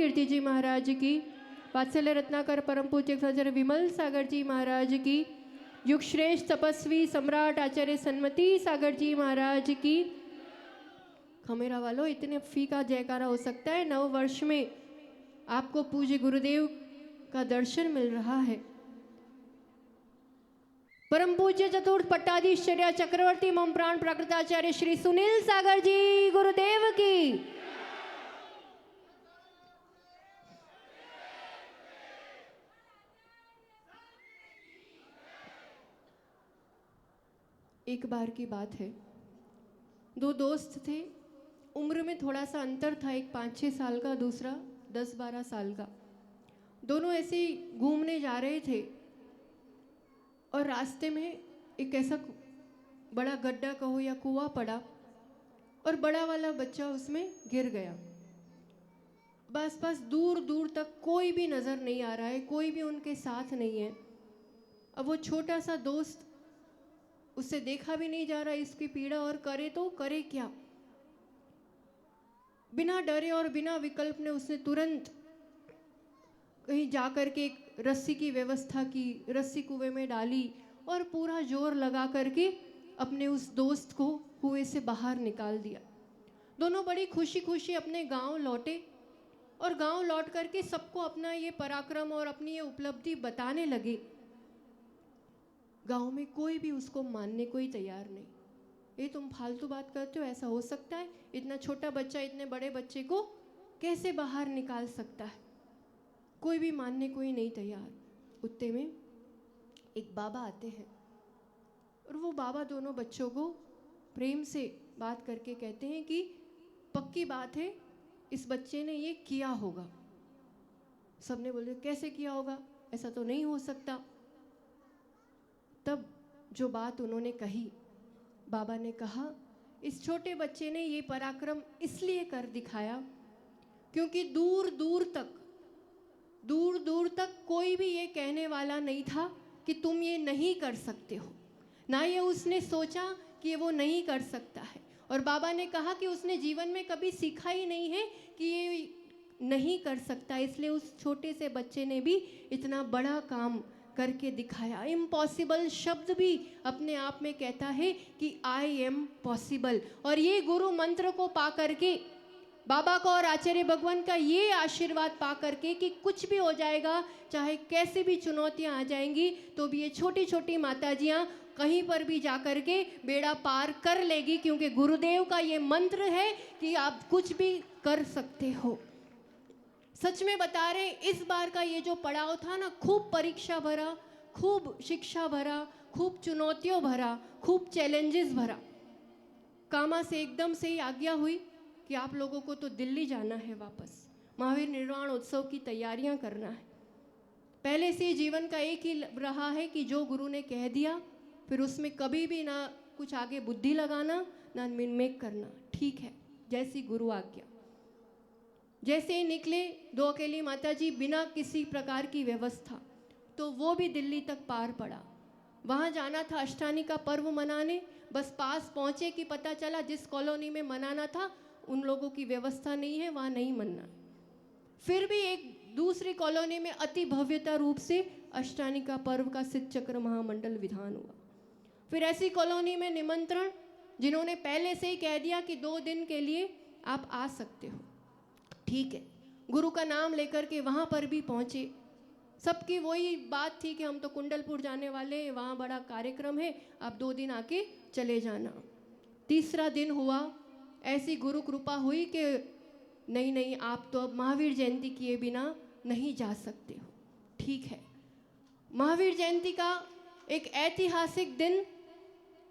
कीर्ति जी महाराज की, वात्सल्य रत्नाकर परम पूज्य आचार्य विमल सागर जी महाराज की, युग श्रेष्ठ तपस्वी सम्राट आचार्य सन्मति सागर जी महाराज की। खमेरा वालों, इतने फी का जयकारा हो सकता है? नव वर्ष में आपको पूज्य गुरुदेव का दर्शन मिल रहा है। परम पूज्य चतुर्थ पट्टाधीश्वर्य चक्रवर्ती मम प्राण प्राकृताचार्य श्री सुनील सागर जी गुरुदेव की। एक बार की बात है, दो दोस्त थे, उम्र में थोड़ा सा अंतर था, एक 5-6 साल का, दूसरा 10-12 साल का। दोनों ऐसे ही घूमने जा रहे थे और रास्ते में एक ऐसा बड़ा गड्ढा कहो या कुआं पड़ा और बड़ा वाला बच्चा उसमें गिर गया। बस बस दूर दूर तक कोई भी नज़र नहीं आ रहा है, कोई भी उनके साथ नहीं है। अब वो छोटा सा दोस्त, उससे देखा भी नहीं जा रहा इसकी पीड़ा, और करे तो करे क्या। बिना डरे और बिना विकल्प ने उसने तुरंत कहीं जाकर के एक रस्सी की व्यवस्था की, रस्सी कुएं में डाली और पूरा जोर लगा करके अपने उस दोस्त को कुएं से बाहर निकाल दिया। दोनों बड़ी खुशी खुशी अपने गांव लौटे और गांव लौट करके सबको अपना ये पराक्रम और अपनी ये उपलब्धि बताने लगे। गांव में कोई भी उसको मानने को ही तैयार नहीं। ये तुम फालतू बात करते हो, ऐसा हो सकता है? इतना छोटा बच्चा इतने बड़े बच्चे को कैसे बाहर निकाल सकता है? कोई भी मानने को ही नहीं तैयार। उतने में एक बाबा आते हैं और वो बाबा दोनों बच्चों को प्रेम से बात करके कहते हैं कि पक्की बात है, इस बच्चे ने ये किया होगा। सबने बोले कैसे किया होगा, ऐसा तो नहीं हो सकता। तब जो बात उन्होंने कही, बाबा ने कहा, इस छोटे बच्चे ने ये पराक्रम इसलिए कर दिखाया क्योंकि दूर दूर तक कोई भी ये कहने वाला नहीं था कि तुम ये नहीं कर सकते हो। ना ये उसने सोचा कि वो नहीं कर सकता है, और बाबा ने कहा कि उसने जीवन में कभी सीखा ही नहीं है कि ये नहीं कर सकता, इसलिए उस छोटे से बच्चे ने भी इतना बड़ा काम करके दिखाया। इम्पॉसिबल शब्द भी अपने आप में कहता है कि आई एम पॉसिबल। और ये गुरु मंत्र को पा करके, बाबा को और आचार्य भगवान का ये आशीर्वाद पा करके कि कुछ भी हो जाएगा, चाहे कैसे भी चुनौतियां आ जाएंगी, तो भी ये छोटी छोटी माताजियाँ कहीं पर भी जा कर के बेड़ा पार कर लेगी, क्योंकि गुरुदेव का ये मंत्र है कि आप कुछ भी कर सकते हो। सच में बता रहे, इस बार का ये जो पड़ाव था ना, खूब परीक्षा भरा, खूब शिक्षा भरा, खूब चुनौतियों भरा, खूब चैलेंजेस भरा। कामा से एकदम से ही आज्ञा हुई कि आप लोगों को तो दिल्ली जाना है, वापस महावीर निर्वाण उत्सव की तैयारियां करना है। पहले से जीवन का एक ही रहा है कि जो गुरु ने कह दिया फिर उसमें कभी भी ना कुछ आगे बुद्धि लगाना, ना मिनमेक करना। ठीक है, जैसी गुरु आज्ञा। जैसे ही निकले दो अकेली माताजी बिना किसी प्रकार की व्यवस्था, तो वो भी दिल्ली तक पार पड़ा। वहाँ जाना था अष्टानी का पर्व मनाने, बस पास पहुँचे कि पता चला जिस कॉलोनी में मनाना था उन लोगों की व्यवस्था नहीं है, वहाँ नहीं मनना। फिर भी एक दूसरी कॉलोनी में अति भव्यता रूप से अष्टानी का पर्व का सिद्ध चक्र महामंडल विधान हुआ। फिर ऐसी कॉलोनी में निमंत्रण, जिन्होंने पहले से ही कह दिया कि 2 दिन के लिए आप आ सकते हो। ठीक है, गुरु का नाम लेकर के वहाँ पर भी पहुँचे। सबकी वही बात थी कि हम तो कुंडलपुर जाने वाले हैं, वहाँ बड़ा कार्यक्रम है, आप 2 दिन आके चले जाना। तीसरा दिन हुआ, ऐसी गुरु कृपा हुई कि नहीं आप तो अब महावीर जयंती किए बिना नहीं जा सकते हो। ठीक है, महावीर जयंती का एक ऐतिहासिक दिन,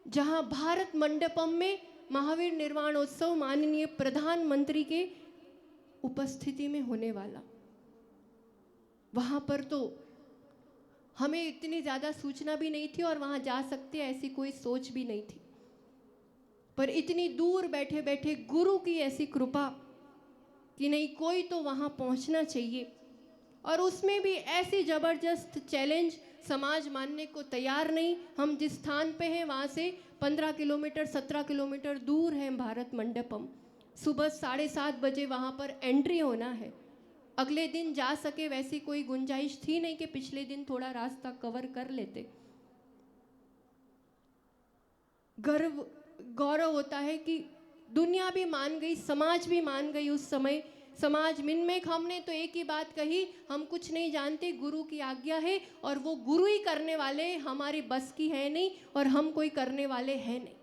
जहाँ भारत मंडपम में महावीर निर्वाणोत्सव माननीय प्रधानमंत्री के उपस्थिति में होने वाला। वहाँ पर तो हमें इतनी ज़्यादा सूचना भी नहीं थी और वहाँ जा सकते ऐसी कोई सोच भी नहीं थी, पर इतनी दूर बैठे बैठे गुरु की ऐसी कृपा कि नहीं, कोई तो वहाँ पहुँचना चाहिए। और उसमें भी ऐसी ज़बरदस्त चैलेंज, समाज मानने को तैयार नहीं। हम जिस स्थान पे हैं वहाँ से 15 किलोमीटर 17 किलोमीटर दूर है भारत मंडपम। सुबह 7:30 बजे वहाँ पर एंट्री होना है। अगले दिन जा सके वैसी कोई गुंजाइश थी नहीं कि पिछले दिन थोड़ा रास्ता कवर कर लेते। गर्व गौरव होता है कि दुनिया भी मान गई, समाज भी मान गई। उस समय समाज मिनमेक हमने तो एक ही बात कही, हम कुछ नहीं जानते, गुरु की आज्ञा है और वो गुरु ही करने वाले, हमारे बस की है नहीं और हम कोई करने वाले हैं नहीं।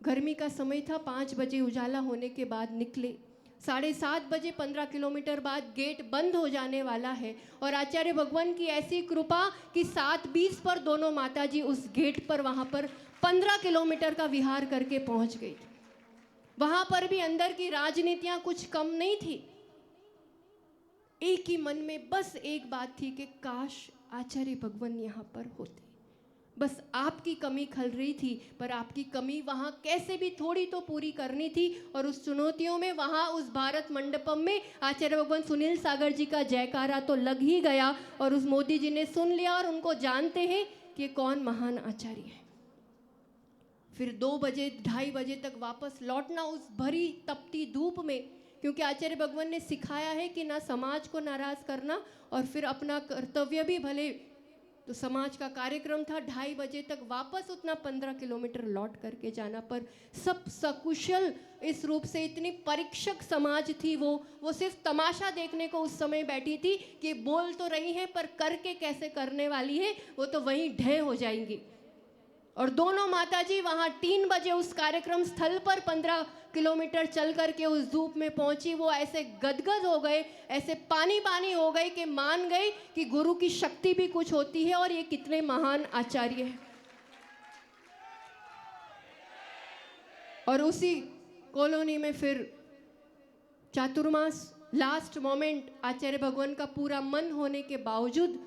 गर्मी का समय था, 5 बजे उजाला होने के बाद निकले। 7:30 बजे 15 किलोमीटर बाद गेट बंद हो जाने वाला है और आचार्य भगवान की ऐसी कृपा कि 7:20 पर दोनों माताजी उस गेट पर वहाँ पर 15 किलोमीटर का विहार करके पहुँच गई। वहाँ पर भी अंदर की राजनीतियाँ कुछ कम नहीं थी। एक ही मन में बस एक बात थी कि काश आचार्य भगवान यहाँ पर होते। बस आपकी कमी खल रही थी, पर आपकी कमी वहाँ कैसे भी थोड़ी तो पूरी करनी थी। और उस चुनौतियों में वहाँ उस भारत मंडपम में आचार्य भगवान सुनील सागर जी का जयकारा तो लग ही गया और उस मोदी जी ने सुन लिया और उनको जानते हैं कि कौन महान आचार्य है। फिर 2 बजे 2:30 बजे तक वापस लौटना उस भरी तपती धूप में, क्योंकि आचार्य भगवान ने सिखाया है कि ना समाज को नाराज़ करना और फिर अपना कर्तव्य भी भले। तो समाज का कार्यक्रम था, 2:30 बजे तक वापस उतना 15 किलोमीटर लौट करके जाना। पर सब सकुशल इस रूप से, इतनी परीक्षक समाज थी वो सिर्फ तमाशा देखने को उस समय बैठी थी कि बोल तो रही है पर करके कैसे करने वाली है, वो तो वहीं ढह हो जाएंगी। और दोनों माताजी वहाँ 3 बजे उस कार्यक्रम स्थल पर 15 किलोमीटर चल करके उस धूप में पहुंची। वो ऐसे गदगद हो गए, ऐसे पानी पानी हो गए कि मान गए कि गुरु की शक्ति भी कुछ होती है और ये कितने महान आचार्य हैं। और उसी कॉलोनी में फिर चातुर्मास लास्ट मोमेंट, आचार्य भगवान का पूरा मन होने के बावजूद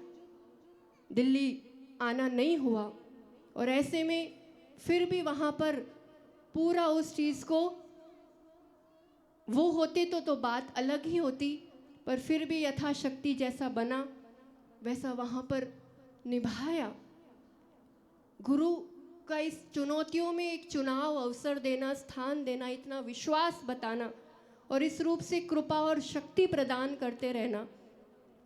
दिल्ली आना नहीं हुआ। और ऐसे में फिर भी वहाँ पर पूरा उस चीज़ को, वो होते तो बात अलग ही होती, पर फिर भी यथाशक्ति जैसा बना वैसा वहाँ पर निभाया। गुरु का इस चुनौतियों में एक चुनाव, अवसर देना, स्थान देना, इतना विश्वास बताना और इस रूप से कृपा और शक्ति प्रदान करते रहना।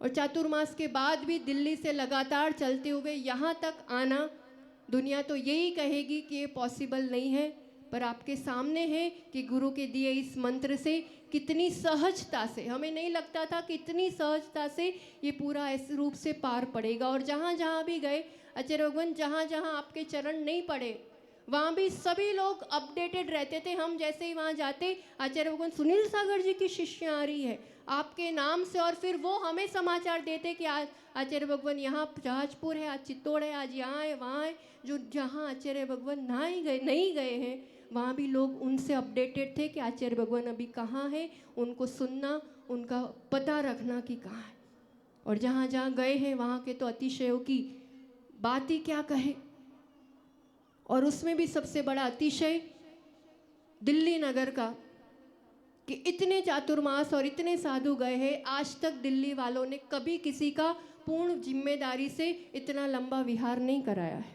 और चातुर्मास के बाद भी दिल्ली से लगातार चलते हुए यहाँ तक आना, दुनिया तो यही कहेगी कि ये पॉसिबल नहीं है, पर आपके सामने है कि गुरु के दिए इस मंत्र से कितनी सहजता से, हमें नहीं लगता था कि इतनी सहजता से ये पूरा इस रूप से पार पड़ेगा। और जहाँ जहाँ भी गए आचार्य भगवान, जहाँ जहाँ आपके चरण नहीं पड़े वहाँ भी सभी लोग अपडेटेड रहते थे। हम जैसे ही वहाँ जाते, आचार्य भगवान सुनील सागर जी की शिष्य आ रही है आपके नाम से, और फिर वो हमें समाचार देते कि आज आचार्य भगवान यहाँ जहाजपुर है, आज चित्तौड़ है, आज यहाँ है, वहाँ है। जो जहाँ आचार्य भगवान नहीं गए हैं वहाँ भी लोग उनसे अपडेटेड थे कि आचार्य भगवान अभी कहाँ है, उनको सुनना, उनका पता रखना कि कहाँ है। और जहाँ जहाँ गए हैं वहाँ के तो अतिशयों की बात ही क्या कहे। और उसमें भी सबसे बड़ा अतिशय दिल्ली नगर का कि इतने चातुर्मास और इतने साधु गए हैं, आज तक दिल्ली वालों ने कभी किसी का पूर्ण जिम्मेदारी से इतना लंबा विहार नहीं कराया है।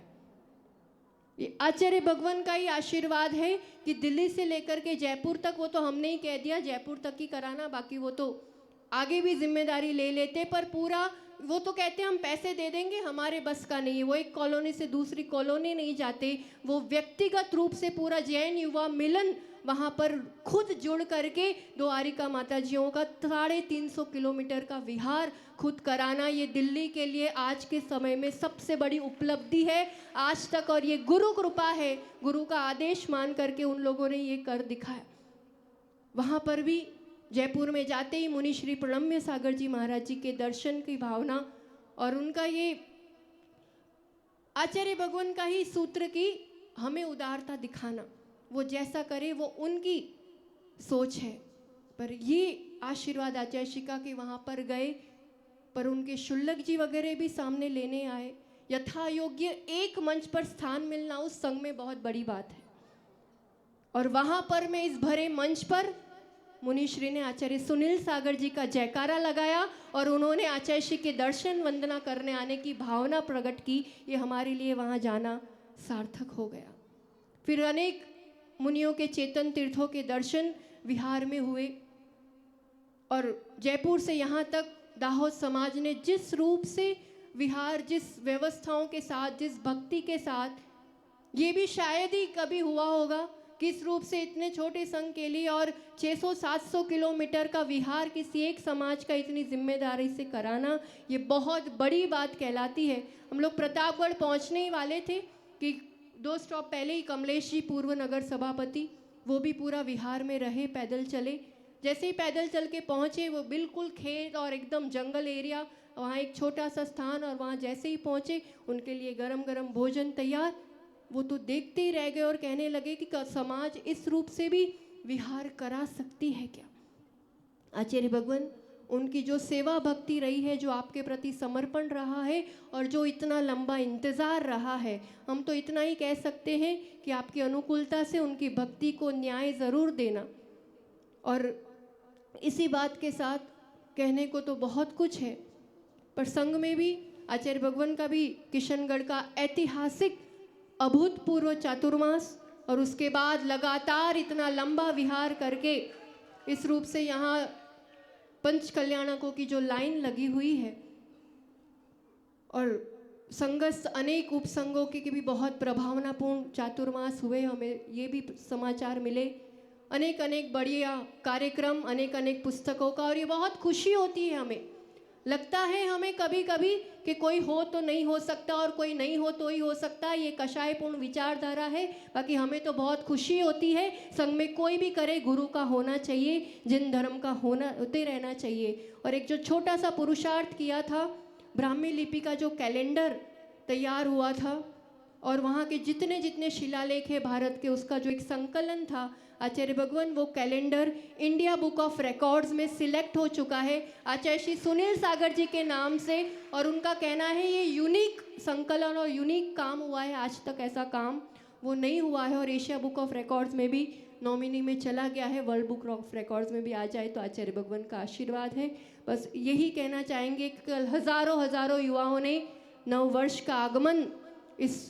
ये आचार्य भगवान का ही आशीर्वाद है कि दिल्ली से लेकर के जयपुर तक, वो तो हमने ही कह दिया जयपुर तक ही कराना, बाकी वो तो आगे भी जिम्मेदारी ले लेते, पर पूरा वो तो कहते हैं हम पैसे दे देंगे, हमारे बस का नहीं है। वो एक कॉलोनी से दूसरी कॉलोनी नहीं जाते, वो व्यक्तिगत रूप से पूरा जैन युवा मिलन वहाँ पर खुद जुड़ करके द्वारिका माताजियों का 350 किलोमीटर का विहार खुद कराना, ये दिल्ली के लिए आज के समय में सबसे बड़ी उपलब्धि है आज तक। और ये गुरु कृपा है, गुरु का आदेश मान करके उन लोगों ने ये कर दिखाया। वहाँ पर भी जयपुर में जाते ही मुनि श्री प्रणम्य सागर जी महाराज जी के दर्शन की भावना और उनका ये आचार्य भगवान का ही सूत्र की हमें उदारता दिखाना, वो जैसा करे वो उनकी सोच है। पर ये आशीर्वाद आचार्य शिका के वहाँ पर गए, पर उनके शुल्लक जी वगैरह भी सामने लेने आए। यथा योग्य एक मंच पर स्थान मिलना उस संघ में बहुत बड़ी बात है। और वहाँ पर मैं इस भरे मंच पर मुनिश्री ने आचार्य सुनील सागर जी का जयकारा लगाया और उन्होंने आचार्य श्री के दर्शन वंदना करने आने की भावना प्रकट की। ये हमारे लिए वहाँ जाना सार्थक हो गया। फिर अनेक मुनियों के चेतन तीर्थों के दर्शन विहार में हुए और जयपुर से यहाँ तक दाहोद समाज ने जिस रूप से विहार, जिस व्यवस्थाओं के साथ, जिस भक्ति के साथ, ये भी शायद ही कभी हुआ होगा, किस रूप से इतने छोटे संघ के लिए और 600-700 किलोमीटर का विहार किसी एक समाज का इतनी जिम्मेदारी से कराना, ये बहुत बड़ी बात कहलाती है। हम लोग प्रतापगढ़ पहुंचने ही वाले थे कि 2 स्टॉप पहले ही कमलेश जी, पूर्व नगर सभापति, वो भी पूरा विहार में रहे, पैदल चले। जैसे ही पैदल चल के पहुँचे, वो बिल्कुल खेत और एकदम जंगल एरिया, वहाँ एक छोटा सा स्थान, और वहाँ जैसे ही पहुँचे उनके लिए गरम गरम भोजन तैयार। वो तो देखते ही रह गए और कहने लगे कि समाज इस रूप से भी विहार करा सकती है क्या। आचार्य भगवान, उनकी जो सेवा भक्ति रही है, जो आपके प्रति समर्पण रहा है और जो इतना लंबा इंतज़ार रहा है, हम तो इतना ही कह सकते हैं कि आपकी अनुकूलता से उनकी भक्ति को न्याय ज़रूर देना। और इसी बात के साथ कहने को तो बहुत कुछ है, पर संघ में भी आचार्य भगवान का भी किशनगढ़ का ऐतिहासिक अभूतपूर्व चातुर्मास, और उसके बाद लगातार इतना लंबा विहार करके इस रूप से यहाँ पंच कल्याणकों की जो लाइन लगी हुई है, और संघस्थ अनेक उपसंघों के भी बहुत प्रभावनापूर्ण चातुर्मास हुए, हमें ये भी समाचार मिले, अनेक अनेक बढ़िया कार्यक्रम, अनेक अनेक पुस्तकों का, और ये बहुत खुशी होती है। हमें लगता है हमें कभी कभी कि कोई हो तो नहीं हो सकता और कोई नहीं हो तो ही हो सकता है, ये कषायपूर्ण विचारधारा है। बाकी हमें तो बहुत खुशी होती है, संघ में कोई भी करे गुरु का होना चाहिए, जिन धर्म का होते रहना चाहिए। और एक जो छोटा सा पुरुषार्थ किया था, ब्राह्मी लिपि का जो कैलेंडर तैयार हुआ था और वहाँ के जितने जितने शिलालेख है भारत के, उसका जो एक संकलन था, आचार्य भगवान, वो calendar India book of records में सिलेक्ट हो चुका है आचार्य श्री सुनील सागर जी के नाम से। और उनका कहना है ये यूनिक संकलन और यूनिक काम हुआ है, आज तक ऐसा काम वो नहीं हुआ है, और एशिया बुक ऑफ रिकॉर्ड्स में भी नॉमिनी में चला गया है, वर्ल्ड बुक ऑफ रिकॉर्ड्स में भी आ जाए तो आचार्य भगवान का आशीर्वाद है। बस यही कहना चाहेंगे कि कल हज़ारों हज़ारों युवाओं ने नव वर्ष का आगमन इस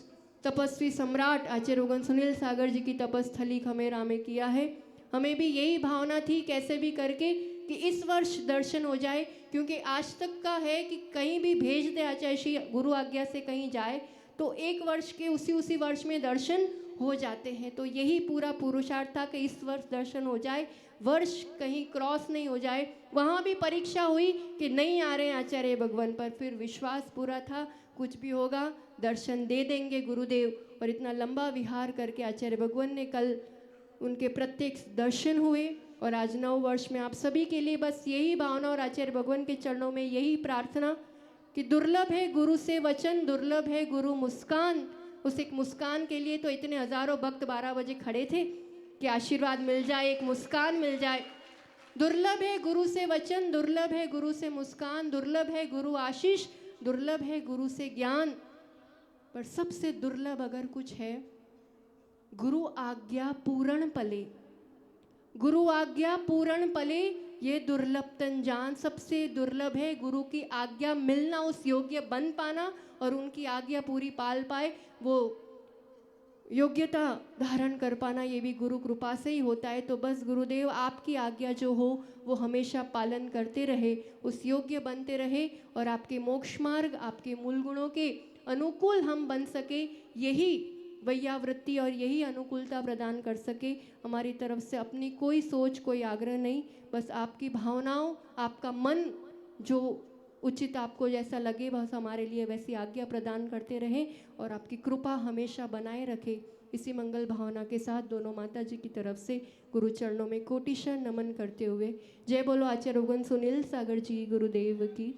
तपस्वी सम्राट आचार्य भगवान सुनील सागर जी की तपस्थली खमेरा में किया है। हमें भी यही भावना थी कैसे भी करके कि इस वर्ष दर्शन हो जाए, क्योंकि आज तक का है कि कहीं भी भेज दे आचार्य श्री गुरु आज्ञा से कहीं जाए तो 1 वर्ष के उसी वर्ष में दर्शन हो जाते हैं। तो यही पूरा पुरुषार्थ था कि इस वर्ष दर्शन हो जाए, वर्ष कहीं क्रॉस नहीं हो जाए। वहाँ भी परीक्षा हुई कि नहीं आ रहे हैं आचार्य भगवान, पर फिर विश्वास पूरा था कुछ भी होगा दर्शन दे देंगे गुरुदेव। और इतना लंबा विहार करके आचार्य भगवान ने कल उनके प्रत्यक्ष दर्शन हुए। और आज 9 वर्ष में आप सभी के लिए बस यही भावना और आचार्य भगवान के चरणों में यही प्रार्थना कि दुर्लभ है गुरु से वचन, दुर्लभ है गुरु मुस्कान। उस एक मुस्कान के लिए तो इतने हज़ारों भक्त 12 बजे खड़े थे कि आशीर्वाद मिल जाए, एक मुस्कान मिल जाए। दुर्लभ है गुरु से वचन, दुर्लभ है गुरु से मुस्कान, दुर्लभ है गुरु आशीष, दुर्लभ है गुरु से ज्ञान, पर सबसे दुर्लभ अगर कुछ है, गुरु आज्ञा पूर्ण पले। गुरु आज्ञा पूर्ण पले, ये दुर्लभ तन जान। सबसे दुर्लभ है गुरु की आज्ञा मिलना, उस योग्य बन पाना और उनकी आज्ञा पूरी पाल पाए, वो योग्यता धारण कर पाना, ये भी गुरु कृपा से ही होता है। तो बस गुरुदेव आपकी आज्ञा जो हो वो हमेशा पालन करते रहे, उस योग्य बनते रहे और आपके मोक्ष मार्ग, आपके मूल गुणों के अनुकूल हम बन सके, यही वैयावृत्ति और यही अनुकूलता प्रदान कर सके। हमारी तरफ से अपनी कोई सोच, कोई आग्रह नहीं, बस आपकी भावनाओं, आपका मन जो उचित आपको जैसा लगे बस हमारे लिए वैसी आज्ञा प्रदान करते रहें और आपकी कृपा हमेशा बनाए रखे। इसी मंगल भावना के साथ दोनों माता जी की तरफ से गुरु चरणों में कोटिशा नमन करते हुए जय बोलो आचार्य भगवान सुनील सागर जी गुरुदेव की।